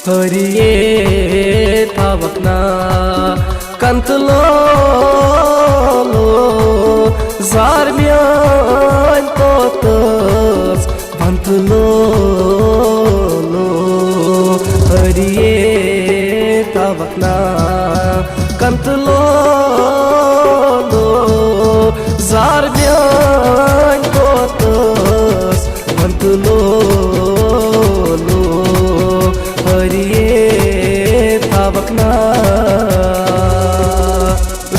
हरिये थावकना कंतलो jar म्यान तोतस बंतलो हरिये थावकना कंतलो jar म्यान तोतस बंतलो हरिये थावकना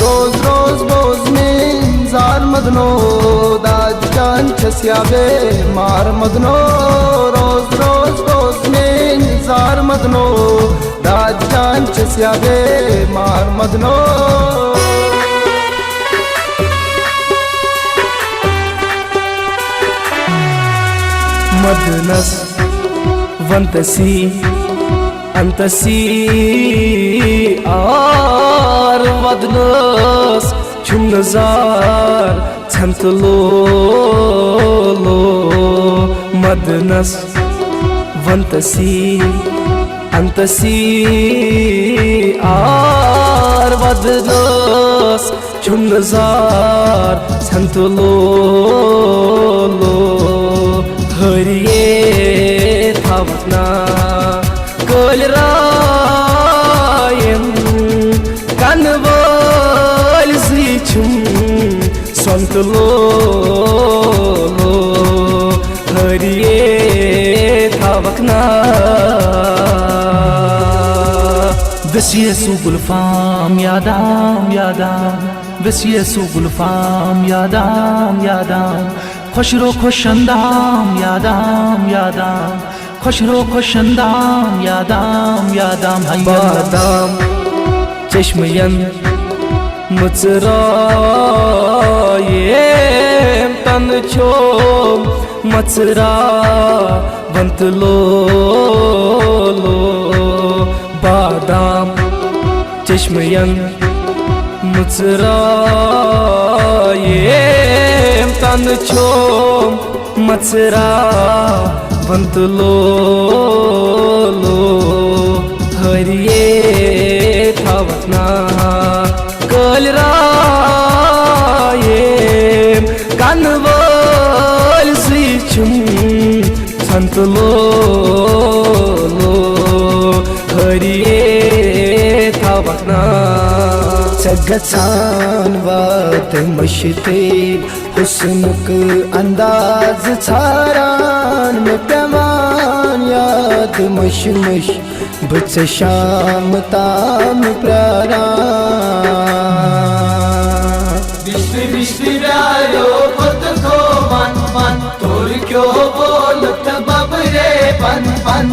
रोज रोज बोझ में जार मदनो दाद जान छस्याबे मार मदनो रोज रोज बोझ में जार मदनो दाद जान छस्याबे मार मदनो मदनस वंतसी अंतसी आर वदनस छुमनजार छंतलो मदनस वंतसी अंतसी आर वदनस छुमनजार छंतलो हरिये थावकना कल रायम कनवल जिछुम संतलो हरिये थावकना Vesyesu gulfam yadam yadam Vesyesu gulfam yadam yadam Khoshro khoshandam yadam yadam Khoshro khoshandam yadam yadam Badam çeşmeyen mıtsırayem tanıçom mıtsıra vantlo Badam çeşmeyen mıtsırayem tanıçom mıtsıra vantlo हरिये थावकना कल रायम कनवल जिछुम संतलो हरिये थावकना सगसान वात मशते हुस्नक अंदाज छारान में पैमान याद मशमश बच शाम ताम प्रारा बिश्ती बिश्ती रायो खुद को मन मन तोर क्यों बोलत बबरे पन पन